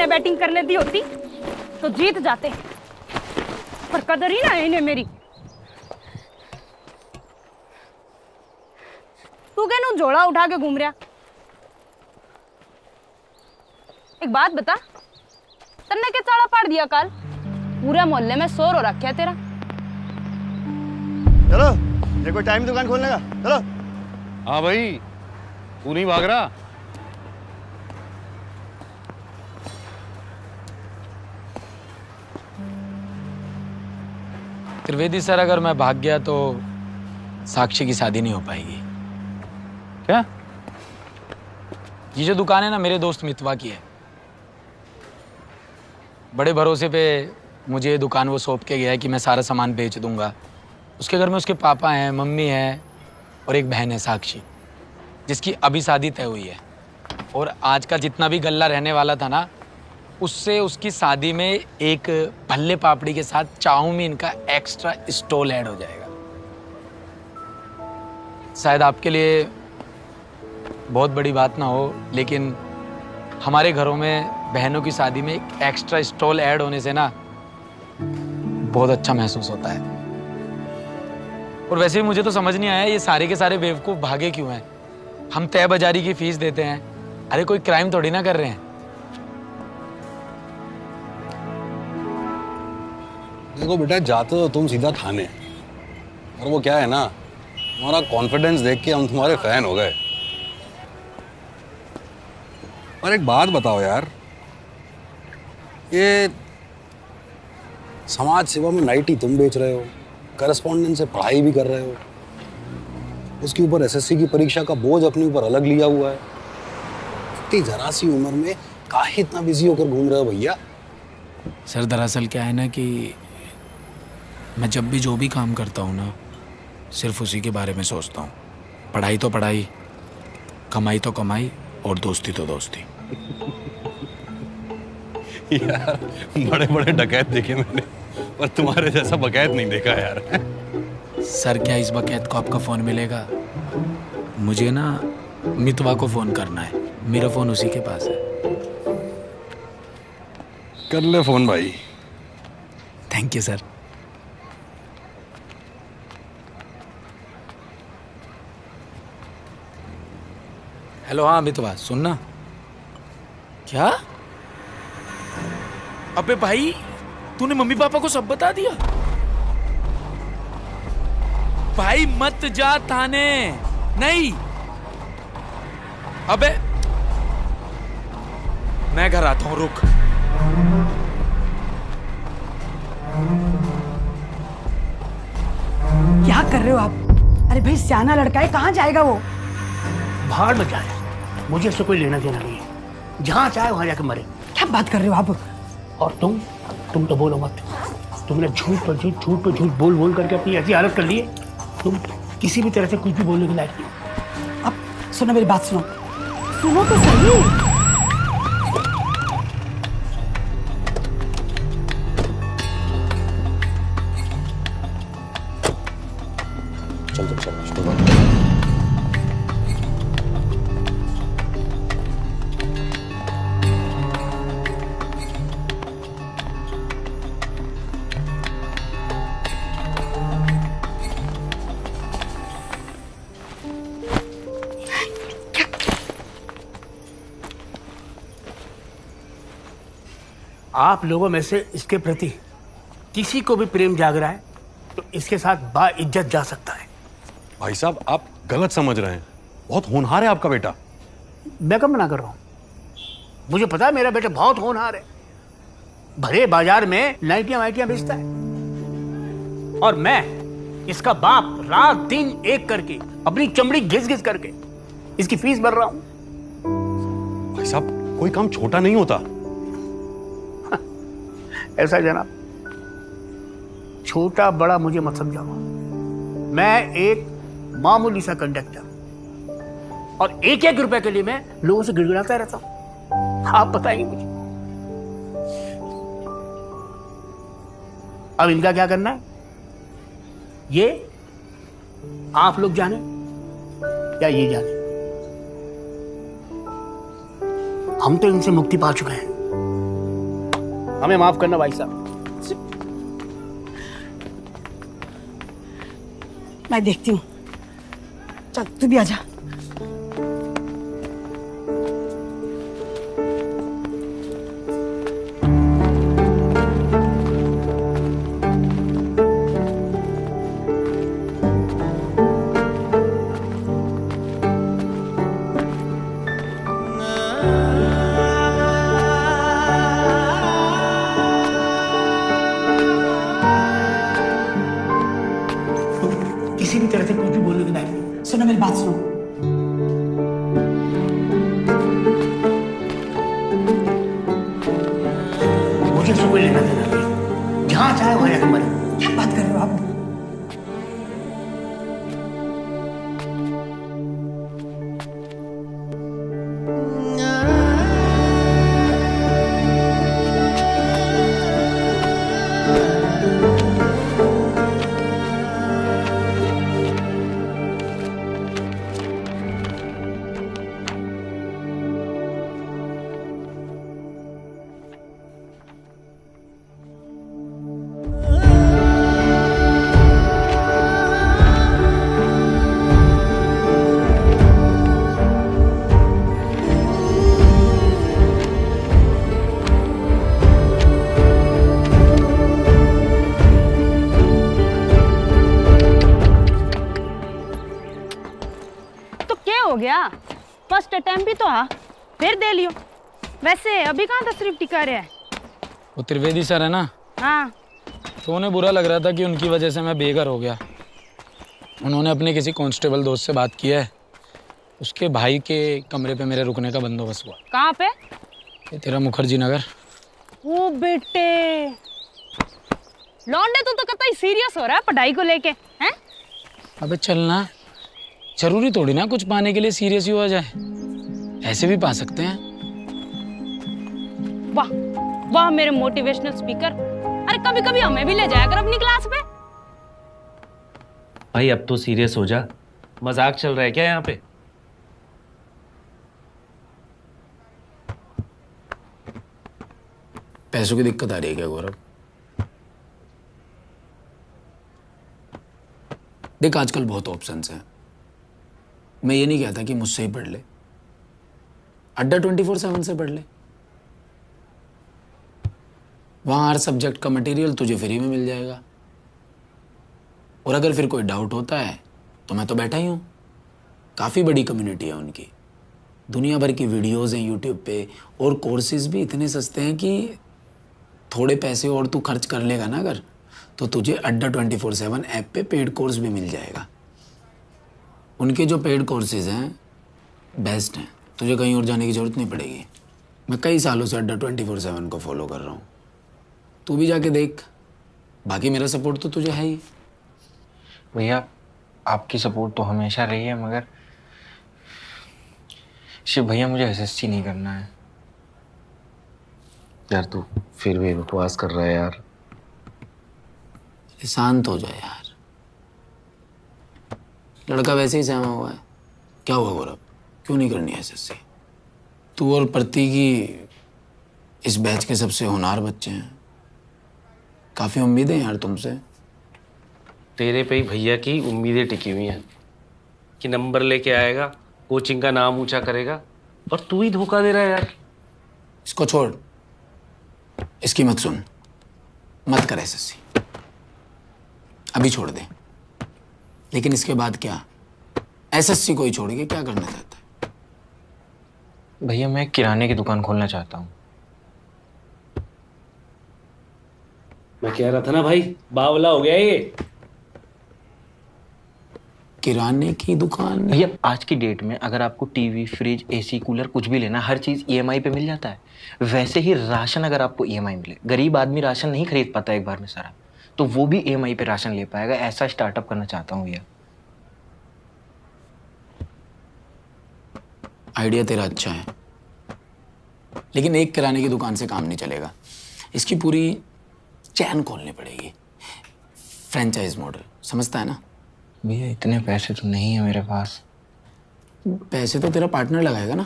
Batting करने दी होती तो जीत जाते, पर कदर ही ना है इन्हें मेरी। तू क्या झोला उठा के घूम रहा? एक बात बता, तन्ने के चाड़ा पाड़ दिया काल? पूरे मोहल्ले में शोर हो रखा है तेरा। चलो, ये कोई टाइम दुकान खोलने का? चलो। हाँ भाई, तू नहीं भाग रहा? त्रिवेदी सर, अगर मैं भाग गया तो साक्षी की शादी नहीं हो पाएगी। क्या? ये जो दुकान है ना, मेरे दोस्त मितवा की है। बड़े भरोसे पे मुझे ये दुकान वो सौंप के गया है कि मैं सारा सामान बेच दूंगा। उसके घर में उसके पापा हैं, मम्मी है और एक बहन है साक्षी, जिसकी अभी शादी तय हुई है। और आज का जितना भी गल्ला रहने वाला था ना, उससे उसकी शादी में एक भल्ले पापड़ी के साथ चाउमीन का एक्स्ट्रा स्टॉल ऐड हो जाएगा। शायद आपके लिए बहुत बड़ी बात ना हो, लेकिन हमारे घरों में बहनों की शादी में एक एक्स्ट्रा स्टॉल ऐड होने से ना बहुत अच्छा महसूस होता है। और वैसे भी मुझे तो समझ नहीं आया ये सारे के सारे बेवकूफ़ भागे क्यों हैं। हम तय बाजारी की फीस देते हैं, अरे कोई क्राइम थोड़ी ना कर रहे हैं। देखो बेटा, जाते हो तुम सीधा थाने, और वो क्या है ना, तुम्हारा कॉन्फिडेंस देख के हम तुम्हारे फैन हो गए। और एक बात बताओ यार, ये समाज सेवा में नाइटी तुम बेच रहे हो, करस्पॉन्डेंस से पढ़ाई भी कर रहे हो, उसके ऊपर एसएससी की परीक्षा का बोझ अपने ऊपर अलग लिया हुआ है। इतनी जरा सी उम्र में काहे इतना बिजी होकर घूम रहे हो भैया? सर, दरअसल क्या है ना कि मैं जब भी जो भी काम करता हूँ ना, सिर्फ उसी के बारे में सोचता हूँ। पढ़ाई तो पढ़ाई, कमाई तो कमाई, और दोस्ती तो दोस्ती। यार, बड़े बड़े डकैत देखे मैंने, पर तुम्हारे जैसा बकैत नहीं देखा यार। सर, क्या इस बकैत को आपका फ़ोन मिलेगा? मुझे ना मितवा को फ़ोन करना है, मेरा फ़ोन उसी के पास है। कर ले फ़ोन भाई। Thank you sir. हेलो, हाँ मितवा, सुनना। क्या? अबे भाई, तूने मम्मी पापा को सब बता दिया? भाई मत जा थाने। नहीं, अबे मैं घर आता हूं, रुक। क्या कर रहे हो आप? अरे भाई, सियाना लड़का है, कहाँ जाएगा वो? भाड़ में जाए, मुझे इससे कोई लेना देना नहीं है। जहाँ चाहे वहाँ जाकर मरे। क्या बात कर रहे हो आप? और तुम तो बोलो मत। तुमने झूठ पर झूठ बोल बोल करके अपनी ऐसी हालत कर ली है, तुम किसी भी तरह से कुछ भी बोलने के लायक नहीं। अब सुनो, मेरी बात सुनो। सुनो तो सही। आप लोगों में से इसके प्रति किसी को भी प्रेम जाग रहा है तो इसके साथ बाइज्जत जा सकता है। भाई साहब, आप गलत समझ रहे हैं। बहुत होनहार है आपका बेटा। मैं कब मना कर रहा हूँ? मुझे पता है मेरा बेटा बहुत होनहार है, भरे बाजार में नाइटियां वाइटियां बेचता है, और मैं इसका बाप रात दिन एक करके अपनी चमड़ी घिस घिस करके इसकी फीस भर रहा हूं। भाई साहब कोई काम छोटा नहीं होता। ऐसा जनाब, छोटा बड़ा मुझे मत समझाओ। मैं एक मामूली सा कंडक्टर, और एक एक रुपए के लिए मैं लोगों से गिड़गिड़ाता रहता हूं। आप बताइए मुझे, अब इनका क्या करना है, ये आप लोग जाने या ये जाने। हम तो इनसे मुक्ति पा चुके हैं, हमें माफ करना भाई साहब। मैं देखती हूँ, चल तू भी आजा। किसी भी तरह से कुछ भी बोलने की लायक नहीं। सुनो मेरी बात सुनो। मुझे इससे कोई लेना देना नहीं, जहां चाहे वहां जाकर मरे। क्या बात कर रहे हो आप? हो गया, फर्स्ट अटेम्प्ट भी तो आ, फिर दे लियो। वैसे अभी कहाँ तशरीफ टिका रहे है? वो त्रिवेदी सर है ना, हाँ। तो उन्हें बुरा लग रहा था कि उनकी वजह से मैं बेघर हो गया। उन्होंने अपने किसी कांस्टेबल दोस्त से बात की है, उसके भाई के कमरे पे मेरे रुकने का बंदोबस्त हुआ। कहाँ पे? ये तेरा मुखर्जी नगर। ओ बेटे, लौंडे तो कतई सीरियस हो रहा है पढ़ाई को लेके, हैं? अबे चलना, जरूरी थोड़ी ना कुछ पाने के लिए सीरियस ही हो जाए, ऐसे भी पा सकते हैं। वाह वाह मेरे मोटिवेशनल स्पीकर, अरे कभी कभी हमें भी ले जाया कर अपनी क्लास पे। भाई अब तो सीरियस हो जा, मजाक चल रहा है क्या यहाँ पे? पैसों की दिक्कत आ रही है क्या गौरव? देख आजकल बहुत ऑप्शंस हैं, मैं ये नहीं कहता कि मुझसे ही पढ़ ले, अड्डा 24/7 से पढ़ ले। वहां हर सब्जेक्ट का मटेरियल तुझे फ्री में मिल जाएगा, और अगर फिर कोई डाउट होता है तो मैं तो बैठा ही हूँ। काफ़ी बड़ी कम्युनिटी है उनकी, दुनिया भर की वीडियोस हैं यूट्यूब पे, और कोर्सेज भी इतने सस्ते हैं कि थोड़े पैसे और तू खर्च कर लेगा ना अगर, तो तुझे अड्डा 24/7 ऐप पे पेड कोर्स भी मिल जाएगा। उनके जो पेड कोर्सेज हैं बेस्ट हैं, तुझे कहीं और जाने की ज़रूरत नहीं पड़ेगी। मैं कई सालों से अड्डा 24/7 को फॉलो कर रहा हूँ, तू भी जाके देख। बाकी मेरा सपोर्ट तो तुझे है ही। भैया आपकी सपोर्ट तो हमेशा रही है, मगर शिव भैया मुझे एसएससी नहीं करना है। यार तू फिर भी बकवास कर रहा है यार। शांत हो जाए यार, लड़का वैसे ही सहमा हुआ है। क्या हुआ गौरव, क्यों नहीं करनी एसएससी? तू और प्रतीक इस बैच के सबसे होनहार बच्चे हैं, काफ़ी उम्मीदें हैं यार तुमसे। तेरे पे ही भैया की उम्मीदें टिकी हुई हैं कि नंबर लेके आएगा, कोचिंग का नाम ऊंचा करेगा, और तू ही धोखा दे रहा है यार। इसको छोड़, इसकी मत सुन, मत कर एसएससी, अभी छोड़ दे। लेकिन इसके बाद क्या? एसएससी को ही छोड़ के क्या करना चाहता है? भैया मैं किराने की दुकान खोलना चाहता हूँ। मैं कह रहा था ना भाई, बावला हो गया ये। किराने की दुकान? भैया आज की डेट में अगर आपको टीवी, फ्रिज, एसी, कूलर कुछ भी लेना, हर चीज ईएमआई पे मिल जाता है। वैसे ही राशन अगर आपको ईएमआई मिले, गरीब आदमी राशन नहीं खरीद पाता एक बार में सारा, तो वो भी ईएमआई पे राशन ले पाएगा। ऐसा स्टार्टअप करना चाहता हूँ भैया। आइडिया तेरा अच्छा है, लेकिन एक किराने की दुकान से काम नहीं चलेगा। इसकी पूरी चैन खोलनी पड़ेगी, फ्रेंचाइज मॉडल, समझता है ना? भैया इतने पैसे तो नहीं है मेरे पास। पैसे तो तेरा पार्टनर लगाएगा ना।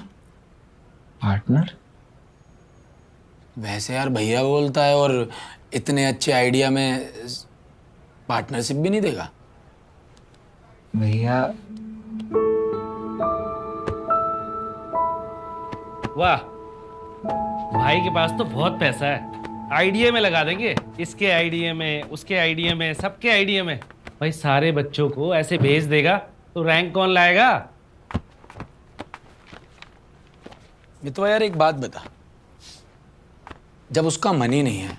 पार्टनर? वैसे यार भैया बोलता है, और इतने अच्छे आइडिया में पार्टनरशिप भी नहीं देगा। भैया वाह, भाई के पास तो बहुत पैसा है। आइडिया में लगा देंगे, इसके आइडिया में, उसके आइडिया में, सबके आइडिया में। भाई सारे बच्चों को ऐसे भेज देगा तो रैंक कौन लाएगा? मितवा यार एक बात बता, जब उसका मन ही नहीं है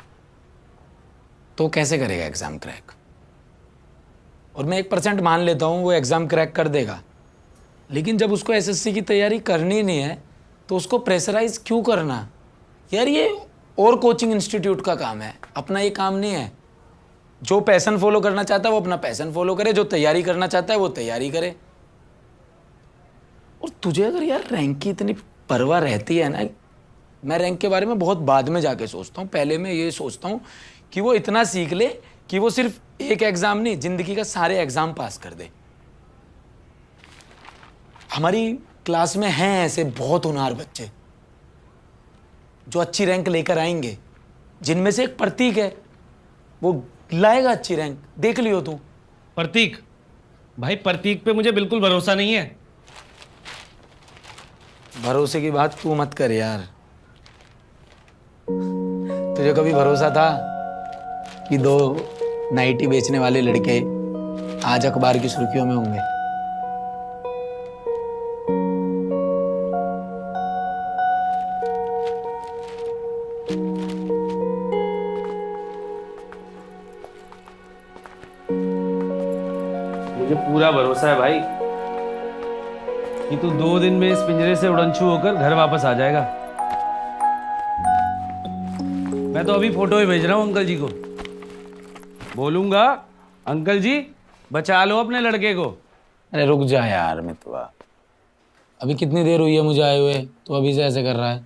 तो कैसे करेगा एग्जाम क्रैक? और मैं 1% मान लेता हूँ वो एग्जाम क्रैक कर देगा, लेकिन जब उसको एसएससी की तैयारी करनी नहीं है तो उसको प्रेशराइज क्यों करना? यार ये और कोचिंग इंस्टीट्यूट का काम है, अपना ये काम नहीं है। जो पैशन फॉलो करना चाहता है वो अपना पैशन फॉलो करे, जो तैयारी करना चाहता है वो तैयारी करे। और तुझे अगर यार रैंक की इतनी परवाह रहती है ना, मैं रैंक के बारे में बहुत बाद में जाके सोचता हूँ, पहले मैं ये सोचता हूँ कि वो इतना सीख ले कि वो सिर्फ एक एग्जाम नहीं, जिंदगी का सारे एग्जाम पास कर दे। हमारी क्लास में हैं ऐसे बहुत होनहार बच्चे जो अच्छी रैंक लेकर आएंगे, जिनमें से एक प्रतीक है, वो लाएगा अच्छी रैंक, देख लियो तू। प्रतीक? भाई प्रतीक पे मुझे बिल्कुल भरोसा नहीं है। भरोसे की बात तू मत कर यार। तुझे कभी भरोसा था कि 2 नाइटी बेचने वाले लड़के आज अखबार की सुर्खियों में होंगे? मुझे पूरा भरोसा है भाई कि तू 2 दिन में इस पिंजरे से उड़नछू होकर घर वापस आ जाएगा। मैं तो अभी फोटो ही भेज रहा हूँ अंकल जी को, बोलूंगा अंकल जी बचा लो अपने लड़के को। अरे रुक जा यार मितवा, अभी कितनी देर हुई है मुझे आए हुए, तो अभी से ऐसे कर रहा है?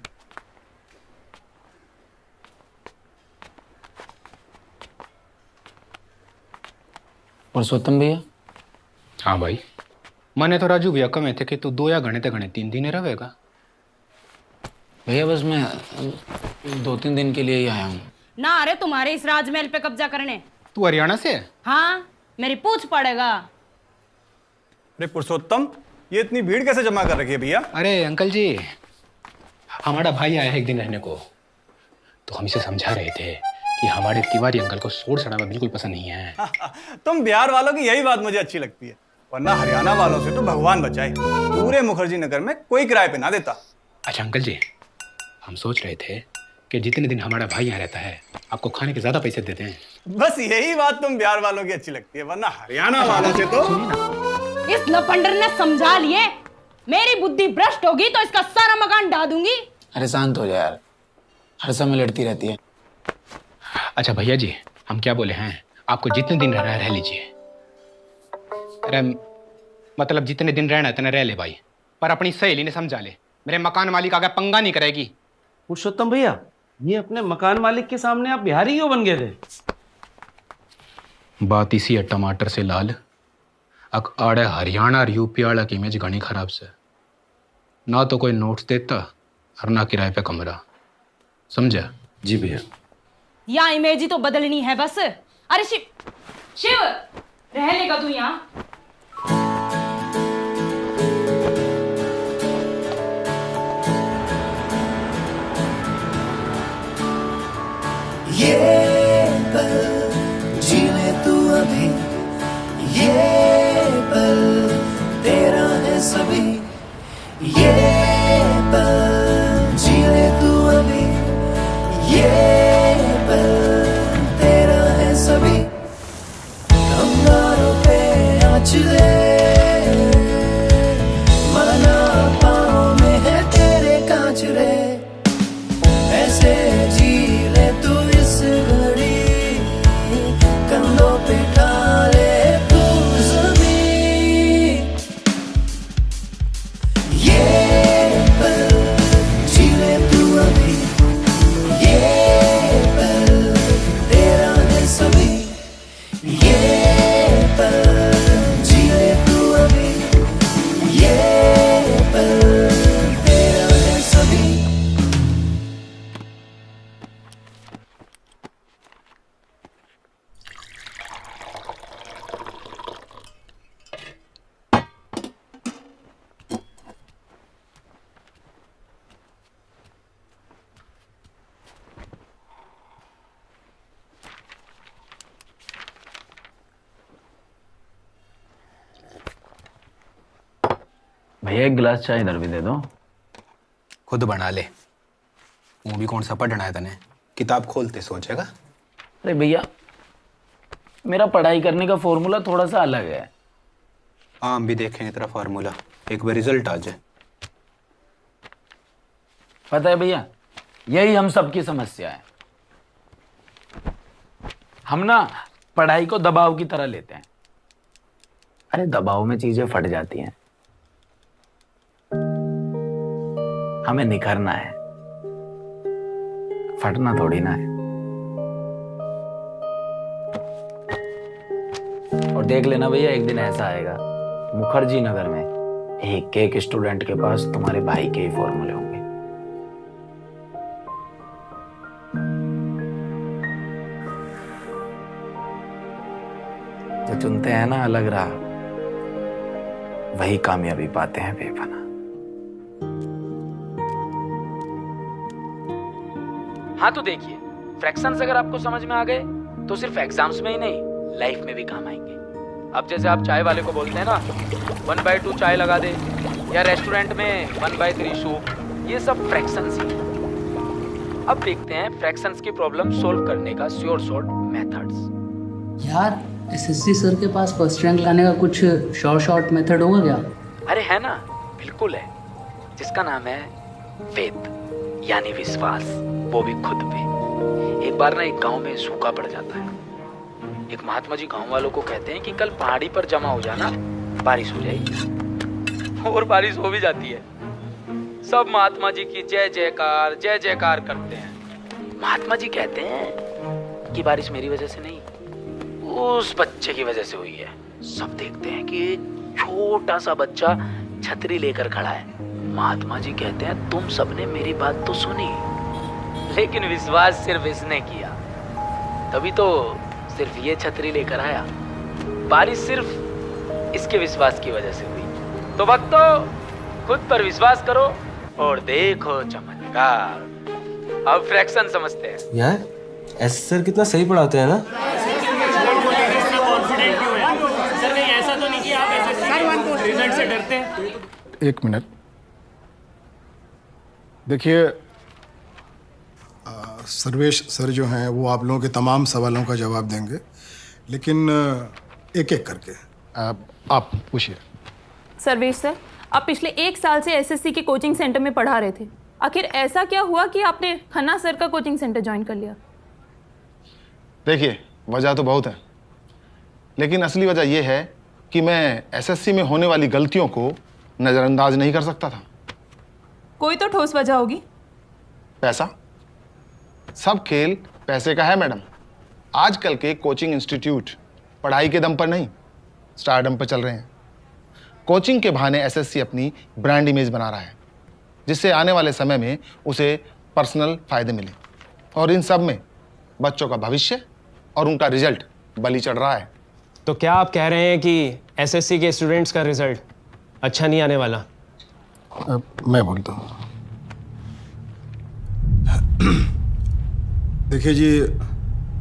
पुरुषोत्तम भैया? हाँ भाई, मैंने तो राजू भैया कमे थे कि तू 2 या घने 3 दिन रहेगा। भैया बस मैं 2-3 दिन के लिए ही आया हूँ। ना अरे तुम्हारे इस राजमहल पे कब्जा करने। तू हरियाणा से है? हाँ, मेरी पूछ पड़ेगा। अरे पुरुषोत्तम, ये इतनी भीड़ कैसे जमा कर रखी है भैया? अरे अंकल जी, हमारा भाई आया है एक दिन रहने को, तो हम इसे समझा रहे थे कि हमारे तिवारी अंकल को शोर शराबा बिल्कुल पसंद नहीं है। तुम बिहार वालों की यही बात मुझे अच्छी लगती है, वरना हरियाणा वालों से तो भगवान बचाए, पूरे मुखर्जी नगर में कोई किराए पे ना देता। अच्छा अंकल जी, हम सोच रहे थे कि जितने दिन हमारा भाई यहाँ रहता है आपको खाने के ज्यादा पैसे देते हैं। बस यही बात तुम बिहार वालों की अच्छी लगती है, वरना हरियाणा वालों से तो। इस लफंडर ने समझा लिए, मेरी बुद्धि भ्रष्ट होगी तो इसका सारा मकान ढा दूंगी। अरे शांत हो जा यार, हर समय लड़ती रहती है। अच्छा भैया जी, हम क्या बोले हैं, आपको जितने दिन रह रह लीजिए। अरे मतलब जितने दिन रहना इतने रह ले भाई, पर अपनी सहेली ने समझा ले, मेरे मकान मालिक आगे पंगा नहीं करेगी। पुरुषोत्तम भैया, ये अपने मकान मालिक के सामने आप बिहारी क्यों बन गए थे? बात इसी है टमाटर से लाल, अक आड़े हरियाणा और यूपी वाला की इमेज घनी खराब से, ना तो कोई नोट्स देता और ना किराए पे कमरा, समझा? जी भैया। यहाँ इमेज ही तो बदलनी है बस। अरे शिव, शिव रह लेगा तू यहाँ? ये पल जी ले तू अभी, ये पल तेरा है सभी, ये पल ये पल तेरा है सभी कंगारों पे आँच ले माना पाँव में है तेरे कांच रे ऐसे जी ले तू इस घड़ी कंधों पे ढाले तू ज़मीन ये पल जी ले तू अभी ये पल तेरा है सभी ये पल जी ले तू अभी ये पल तेरा है सभी भैया एक गिलास चाय इधर भी दे दो। खुद बना ले। वो भी कौन सा पढ़ना है तने? किताब खोलते सोचेगा। अरे भैया मेरा पढ़ाई करने का फॉर्मूला थोड़ा सा अलग है। हम भी देखें तेरा फार्मूला, एक बार रिजल्ट आ जाए। पता है भैया यही हम सबकी समस्या है। हम ना पढ़ाई को दबाव की तरह लेते हैं। अरे दबाव में चीजें फट जाती हैं। हमें निखरना है, फटना थोड़ी ना है। और देख लेना भैया एक दिन ऐसा आएगा मुखर्जी नगर में एक एक स्टूडेंट के पास तुम्हारे भाई के ही फॉर्मूले होंगे। जो चुनते हैं ना अलग राह वही कामयाबी पाते हैं बेपनाह। हाँ तो देखिए फ्रैक्शंस अगर आपको समझ में आ गए तो सिर्फ एग्जाम्स में ही नहीं लाइफ में भी काम आएंगे। अब जैसे आप चाय वाले को बोलते हैं ना 1/2 चाय लगा दे, या रेस्टोरेंट में 1/3 सूप, ये सब फ्रैक्शंस ही। अब देखते हैं फ्रैक्शंस की प्रॉब्लम सोल्व करने का श्योर शॉर्ट मेथड्स। यार एसएससी सर के पास फर्स्ट रैंक लाने का कुछ शॉर्ट मेथड होगा क्या? अरे है ना, बिल्कुल है, जिसका नाम है फेथ यानी विश्वास, वो भी खुद पे। एक बार ना एक गांव में सूखा पड़ जाता है। एक महात्मा जी गांव वालों को कहते हैं कि कल पहाड़ी पर जमा हो जाना, बारिश हो जाएगी। और बारिश हो भी जाती है। सब महात्मा जी की जय जयकार करते हैं। महात्मा जी कहते हैं कि बारिश मेरी वजह से नहीं, उस बच्चे की वजह से हुई है। सब देखते हैं कि एक छोटा सा बच्चा छतरी लेकर खड़ा है। महात्मा जी कहते हैं तुम सबने मेरी बात तो सुनी, लेकिन विश्वास सिर्फ इसने किया, तभी तो सिर्फ ये छतरी लेकर आया। बारिश सिर्फ इसके विश्वास की वजह से हुई। तो भक्तों खुद पर विश्वास करो और देखो चमत्कार। अब फ्रैक्शन समझते हैं। यार एस सर कितना सही पढ़ाते हैं ना। सर कहीं ऐसा तो नहीं कि आप ऐसे रिजल्ट से डरते हैं? एक मिनट देखिए, सर्वेश सर जो हैं वो आप लोगों के तमाम सवालों का जवाब देंगे, लेकिन एक एक करके। आप पूछिए। सर्वेश सर, आप पिछले 1 साल से एसएससी के कोचिंग सेंटर में पढ़ा रहे थे। आखिर ऐसा क्या हुआ कि आपने खन्ना सर का कोचिंग सेंटर ज्वाइन कर लिया? देखिए वजह तो बहुत है, लेकिन असली वजह यह है कि मैं एसएससी में होने वाली गलतियों को नज़रअंदाज नहीं कर सकता था। कोई तो ठोस वजह होगी। पैसा। सब खेल पैसे का है मैडम। आजकल के कोचिंग इंस्टीट्यूट पढ़ाई के दम पर नहीं, स्टारडम पर चल रहे हैं। कोचिंग के बहाने एसएससी अपनी ब्रांड इमेज बना रहा है, जिससे आने वाले समय में उसे पर्सनल फायदे मिले। और इन सब में बच्चों का भविष्य और उनका रिजल्ट बलि चढ़ रहा है। तो क्या आप कह रहे हैं कि एसएससी के स्टूडेंट्स का रिजल्ट अच्छा नहीं आने वाला? मैं बोलता हूँ। देखिए जी,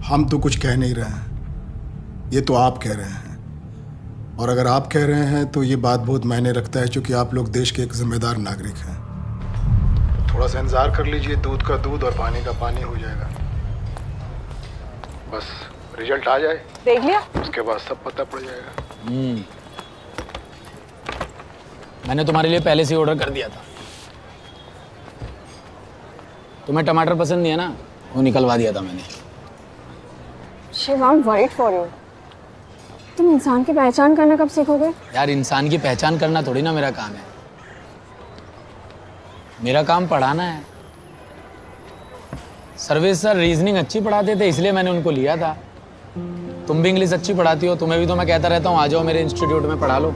हम तो कुछ कह नहीं रहे हैं, ये तो आप कह रहे हैं। और अगर आप कह रहे हैं तो ये बात बहुत मायने रखता है, क्योंकि आप लोग देश के एक जिम्मेदार नागरिक हैं। थोड़ा सा इंतजार कर लीजिए, दूध का दूध और पानी का पानी हो जाएगा। बस रिजल्ट आ जाए, देख लिया, उसके बाद सब पता पड़ जाएगा। मैंने तुम्हारे लिए पहले से ऑर्डर कर दिया था। तुम्हें टमाटर पसंद नहीं है ना, वो निकलवा दिया था मैंने। Shiv, I am worried for you. तुम इंसान की पहचान करना कब सीखोगे? यार इंसान की पहचान करना थोड़ी ना मेरा काम है, मेरा काम पढ़ाना है। सर्वेश सर रीजनिंग अच्छी पढ़ाते थे इसलिए मैंने उनको लिया था। तुम भी इंग्लिश अच्छी पढ़ाती हो, तुम्हें भी तो मैं कहता रहता हूँ आ जाओ मेरे इंस्टीट्यूट में पढ़ा लो।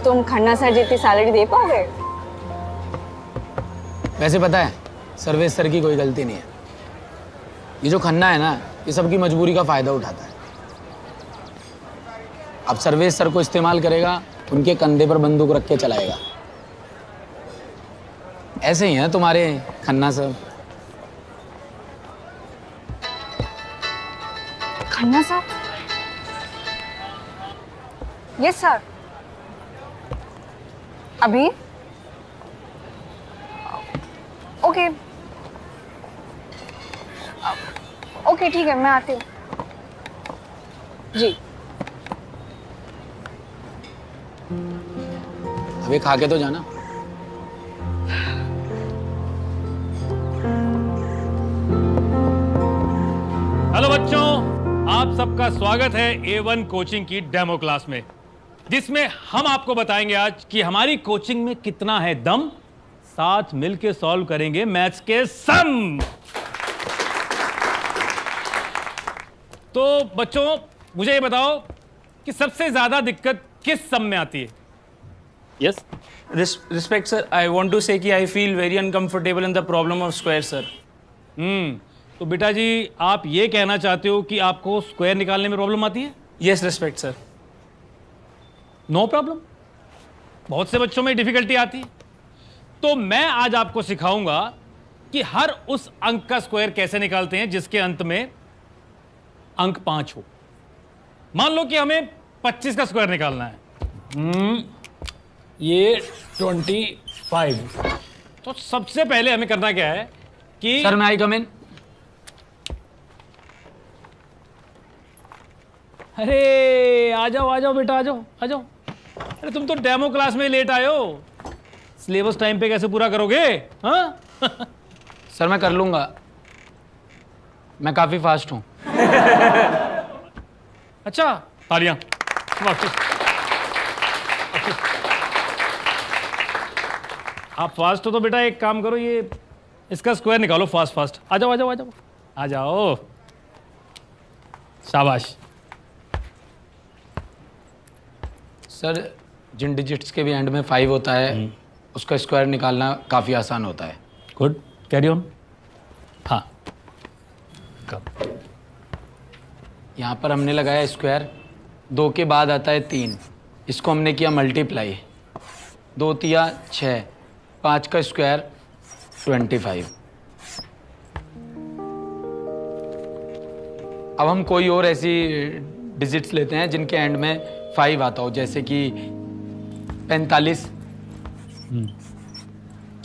तुम खन्ना सर जितनी सैलरी दे पाओगे? वैसे पता है सर्वेश सर की कोई गलती नहीं है, ये जो खन्ना है ना ये सबकी मजबूरी का फायदा उठाता है। अब सर्वेश सर को इस्तेमाल करेगा, उनके कंधे पर बंदूक रख के चलाएगा। ऐसे ही हैं तुम्हारे Khanna sir. Khanna sir? Yes sir. अभी? ओके ओके ठीक है, मैं आती हूँ जी। अभी खा के तो जाना। हेलो बच्चों, आप सबका स्वागत है A1 कोचिंग की डेमो क्लास में, जिसमें हम आपको बताएंगे आज कि हमारी कोचिंग में कितना है दम। साथ मिलके सॉल्व करेंगे मैथ्स के सम। तो बच्चों मुझे ये बताओ कि सबसे ज्यादा दिक्कत किस सम में आती है? Yes. Respect, sir. I want to say कि I feel very uncomfortable in the problem of square, sir. तो बेटा जी आप ये कहना चाहते हो कि आपको स्क्वायर निकालने में प्रॉब्लम आती है? Yes, respect, sir. No problem, बहुत से बच्चों में डिफिकल्टी आती है। तो मैं आज आपको सिखाऊंगा कि हर उस अंक का स्क्वायर कैसे निकालते हैं जिसके अंत में अंक 5 हो। मान लो कि हमें 25 का स्क्वायर निकालना है। ये 25। तो सबसे पहले हमें करना क्या है कि सर मैं आई कम इन? अरे आ जाओ बेटा, आ जाओ। अरे तुम तो डेमो क्लास में लेट आए हो, सिलेबस टाइम पे कैसे पूरा करोगे? हाँ सर मैं कर लूंगा, मैं काफी फास्ट हूं। अच्छा, तालियां। आप फास्ट हो तो बेटा एक काम करो, ये इसका स्क्वायर निकालो फास्ट। आ जाओ। शाबाश। सर जिन डिजिट्स के भी एंड में 5 होता है उसका स्क्वायर निकालना काफी आसान होता है। Good, carry on. हाँ, यहाँ पर हमने लगाया स्क्वायर, 2 के बाद आता है 3, इसको हमने किया मल्टीप्लाई, 2 तिया 6, 5 का स्क्वायर 25। अब हम कोई और ऐसी डिजिट्स लेते हैं जिनके एंड में 5 आता हो, जैसे कि 45,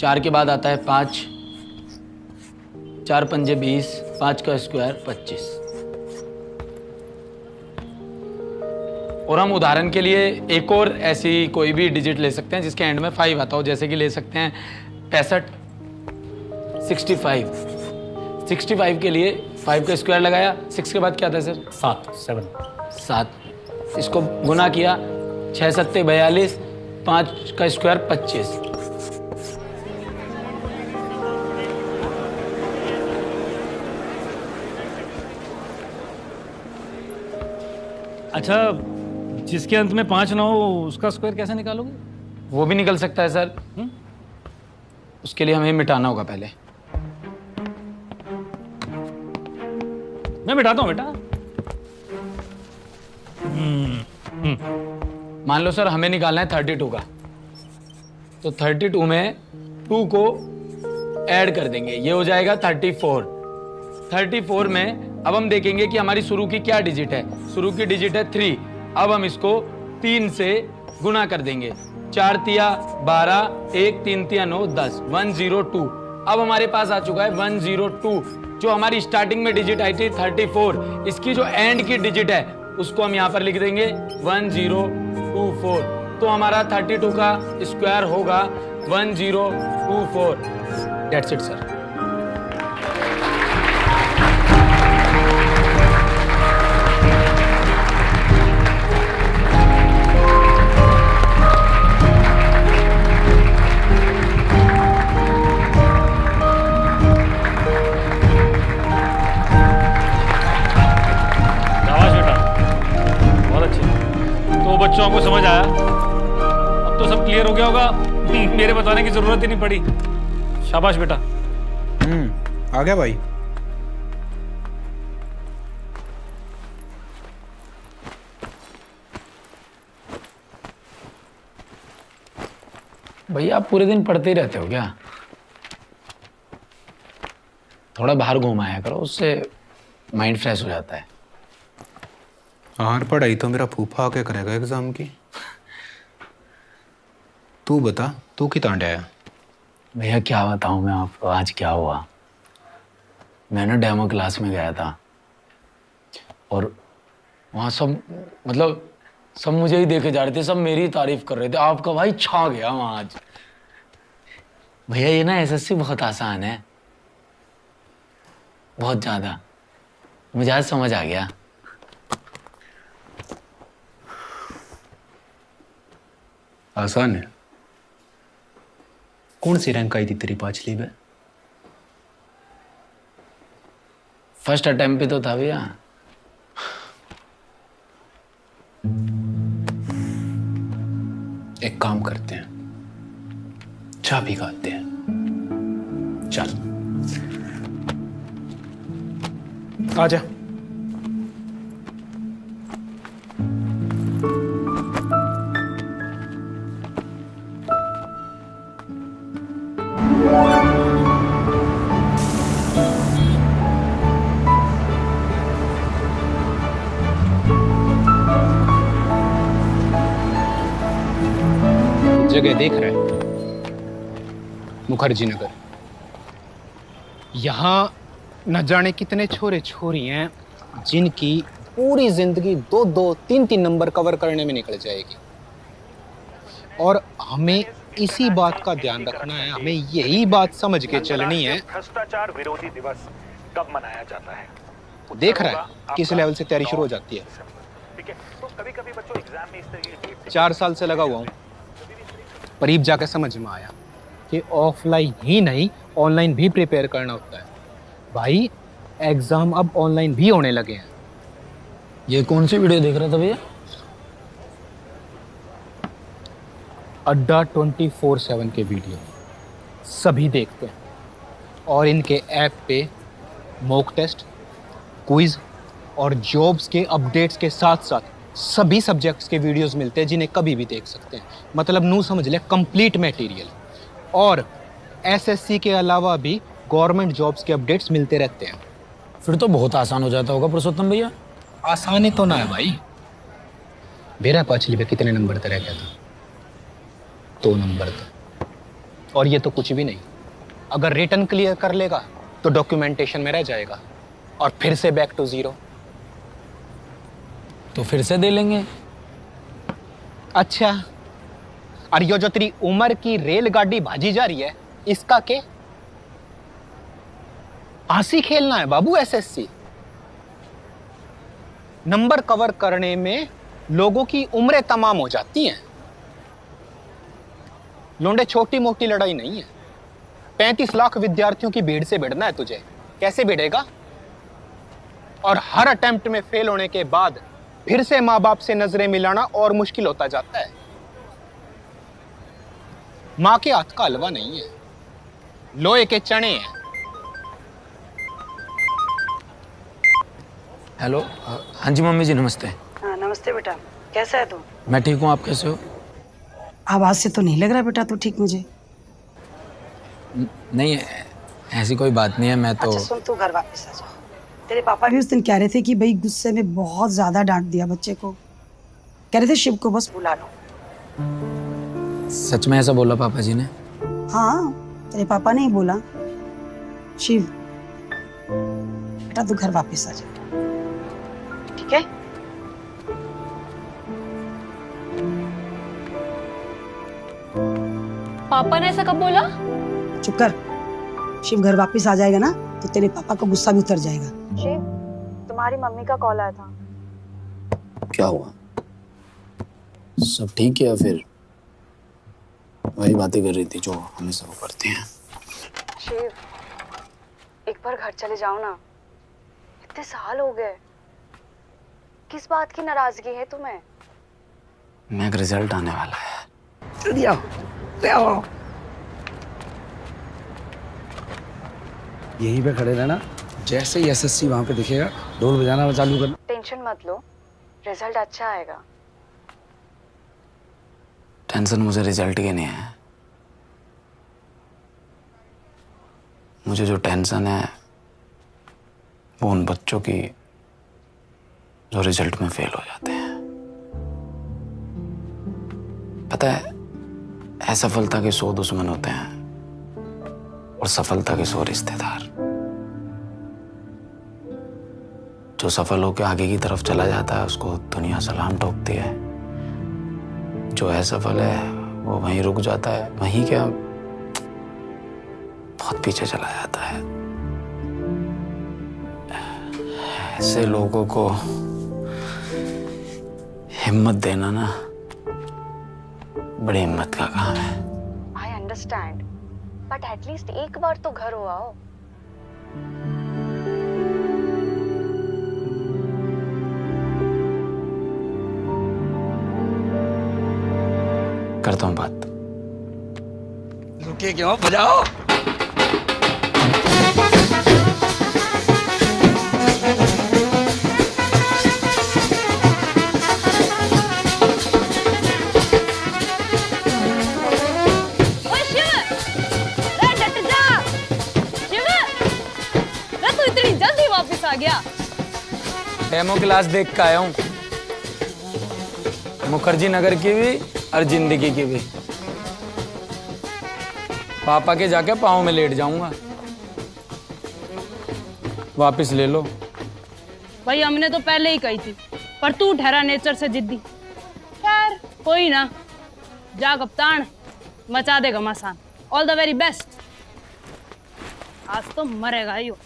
4 के बाद आता है 5, 4 पंजे 20, 5 का स्क्वायर 25। और हम उदाहरण के लिए एक और ऐसी कोई भी डिजिट ले सकते हैं जिसके एंड में 5 आता हो, जैसे कि ले सकते हैं 65, 65। 65 के लिए 5 का स्क्वायर लगाया, 6 के बाद क्या था सर? 7। इसको गुना किया, 6 सत्ते 42, 5 का स्क्वायर 25। अच्छा, जिसके अंत में 5 ना हो उसका स्क्वायर कैसे निकालोगे? वो भी निकल सकता है सर। उसके लिए हमें मिटाना होगा पहले। मैं मिटाता हूं बेटा। मान लो सर हमें निकालना है 32 का, तो 32 में 2 को ऐड कर देंगे, ये हो जाएगा 34। 34 में अब हम देखेंगे कि हमारी शुरू की क्या डिजिट है। शुरू की डिजिट है 3। अब हम इसको 3 से गुना कर देंगे। 4 तिया 12, 1 3 तिया 9 10, 102। अब हमारे पास आ चुका है 102। जो हमारी स्टार्टिंग में डिजिट आई थी 34, इसकी जो एंड की डिजिट है उसको हम यहाँ पर लिख देंगे 1024। तो हमारा 32 का स्क्वायर होगा 1024। That's it sir. बच्चों को समझ आया? अब तो सब क्लियर हो गया होगा, मेरे बताने की जरूरत ही नहीं पड़ी। शाबाश बेटा। आ गया भाई। भैया आप पूरे दिन पढ़ते ही रहते हो क्या? थोड़ा बाहर घुमाया करो, उससे माइंड फ्रेश हो जाता है। हाँ, पढ़ाई तो मेरा फूफा आके करेगा एग्जाम की। तू बता, तू कितना आया? भैया क्या बताऊं मैं आपको, आज क्या हुआ। मैं ना डेमो क्लास में गया था और वहाँ सब मुझे ही देखे जा रहे थे, सब मेरी तारीफ कर रहे थे। आपका भाई छा गया वहाँ आज। भैया ये ना एसएससी बहुत आसान है, बहुत ज्यादा। मुझे आज समझ आ गया। आसान है? कौन सी रैंक आई थी तेरी पांचवी में? फर्स्ट अटेम्प्ट पे तो था भैया। एक काम करते हैं, चाय भी खाते हैं। चल आजा। जगह देख रहे हैं, मुखर्जी नगर। यहां न जाने कितने छोरे छोरी हैं जिनकी पूरी जिंदगी 2-2, 3-3 नंबर कवर करने में निकल जाएगी। और हमें इसी बात का ध्यान रखना है, हमें यही बात समझ के चलनी है। भ्रष्टाचार विरोधी दिवस कब मनाया जाता है? देख रहा है किस लेवल से तैयारी शुरू हो जाती है। ठीक है, तो कभी-कभी बच्चों एग्जाम में इस तरीके की 4 साल से लगा हुआ हूँ, करीब जाकर समझ में आया कि ऑफलाइन ही नहीं ऑनलाइन भी प्रिपेयर करना होता है। भाई एग्जाम अब ऑनलाइन भी होने लगे हैं। ये कौन सी वीडियो देख रहा था भैया? अड्डा 24/7 के वीडियो सभी देखते हैं और इनके ऐप पे मॉक टेस्ट, क्विज और जॉब्स के अपडेट्स के साथ साथ सभी सब्जेक्ट्स के वीडियोस मिलते हैं जिन्हें कभी भी देख सकते हैं। मतलब नू समझ ले कंप्लीट मटेरियल। और एसएससी के अलावा भी गवर्नमेंट जॉब्स के अपडेट्स मिलते रहते हैं। फिर तो बहुत आसान हो जाता होगा पुरुषोत्तम भैया। आसानी तो ना है भाई। मेरा पांचवी में कितने नंबर तक रह गया था? 2 नंबर तक। और ये तो कुछ भी नहीं। अगर रिटर्न क्लियर कर लेगा तो डॉक्यूमेंटेशन में रह जाएगा और फिर से बैक टू 0। तो फिर से दे लेंगे। अच्छा, और ये जो तेरी उम्र की रेलगाड़ी भाजी जा रही है, इसका के? आसी खेलना है बाबू एसएससी। नंबर कवर करने में लोगों की उम्रें तमाम हो जाती हैं। लोंडे छोटी मोटी लड़ाई नहीं है। 35 लाख विद्यार्थियों की भीड़ से भिड़ना है तुझे। कैसे भिड़ेगा? और हर अटेम्प्ट में फेल होने के बाद फिर से माँ बाप से नजरें मिलाना और मुश्किल होता जाता है। माँ के हाथ का हलवा नहीं है, लोहे के चने हैं। हेलो, हाँ जी मम्मी जी नमस्ते। हाँ नमस्ते बेटा, कैसा है तू? मैं ठीक हूँ, आप कैसे हो? आवाज से तो नहीं लग रहा बेटा तू ठीक मुझे। नहीं ऐसी कोई बात नहीं है, मैं तो। अच्छा सुन, तू घर वापस आ जा। तेरे पापा भी उस दिन कह रहे थे कि भाई गुस्से में बहुत ज्यादा डांट दिया बच्चे को। कह रहे थे शिव को बस बुला लो। सच में ऐसा बोला पापा जी ने? हाँ, तेरे पापा ने ही बोला। शिव, बेटा तू घर वापस आ जा, ठीक है? पापा ने ऐसा कब बोला? चुप कर। शिव घर वापस आ जाएगा ना तो तेरे पापा का गुस्सा भी उतर जाएगा। शिव, तुम्हारी मम्मी का कॉल आया था। क्या हुआ? सब ठीक है या फिर वही बातें कर रही थी जो हमेशा वो करते हैं? शिव, एक बार घर चले जाओ ना, इतने साल हो गए। किस बात की नाराजगी है तुम्हें? मैं एक रिजल्ट आने वाला है। जल्दी आओ, ले आओ। यहीं पे खड़े रहना, जैसे ही एसएससी वहां पे दिखेगा ढोल बजाना चालू करना। टेंशन मत लो, रिजल्ट अच्छा आएगा। टेंशन मुझे रिजल्ट की नहीं है, मुझे जो टेंशन है वो उन बच्चों की जो रिजल्ट में फेल हो जाते हैं। पता है, असफलता के 100 दुश्मन होते हैं और सफलता के 100 रिश्तेदार। जो सफल होकर आगे की तरफ चला जाता है उसको दुनिया सलाम ठोकती है, जो असफल है वो वहीं रुक जाता है, वहीं क्या बहुत पीछे चला जाता है। ऐसे लोगों को हिम्मत देना ना बड़ी हिम्मत का काम है। आई अंडरस्टैंड, बट एटलीस्ट एक बार तो घर हो आओ। करता हूँ बात। रुकिए क्यों, बजाओ। आ गया। डेमो क्लास देख के आया हूँ, मुखर्जी नगर की भी और जिंदगी की भी। पापा के जाके पाँव में लेट जाऊंगा। वापस ले लो। भाई हमने तो पहले ही कही थी, पर तू ठहरा नेचर से जिद्दी। खैर कोई ना, जा कप्तान, मचा दे घमासान। All the very best. आज तो मरेगा ही हो।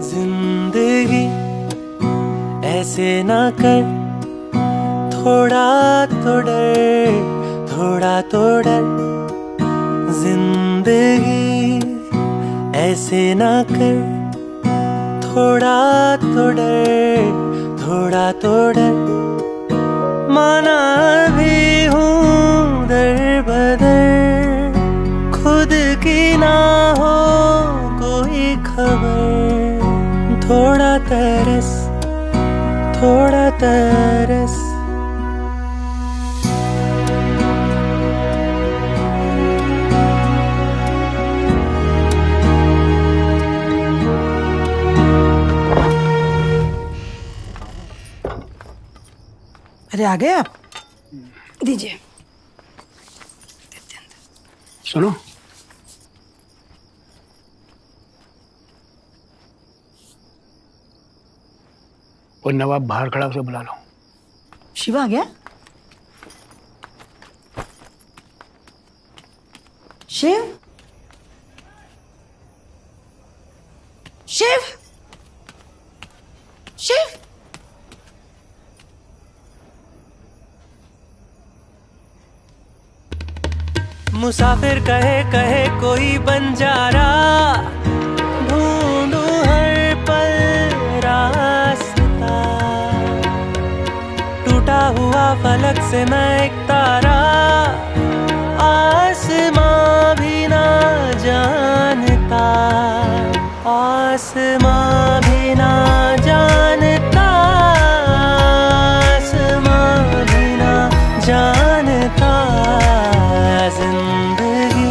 जिंदगी ऐसे ना कर, थोड़ा तो डर, थोड़ा तो डर। जिंदगी ऐसे ना कर, थोड़ा तो डर, थोड़ा तो डर। माना भी हूँ दर बदर, खुद की ना हो कोई खबर। थोड़ा तरस, थोड़ा तरस। अरे आ गए आप, दीजिए। सुनो, वो नवाब बाहर खड़ा, उसे बुला लो। शिवा आ गया? शिव, शिव, शिव। मुसाफिर कहे कहे कोई बंजारा, ढूंढूं हर पल रास्ता। टूटा हुआ फलक से मैं एक तारा, आसमां भी ना जानता, आसमां भी ना जानता, आसमां भी ना जानता जिंदगी।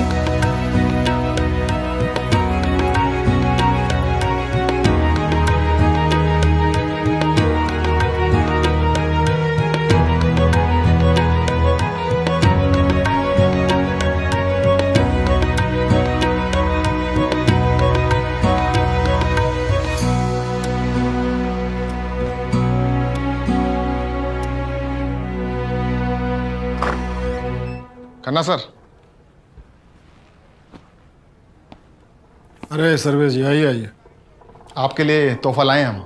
खन्ना सर। अरे सर्वेश जी, आइए आइए। आपके लिए तोहफा लाए हम।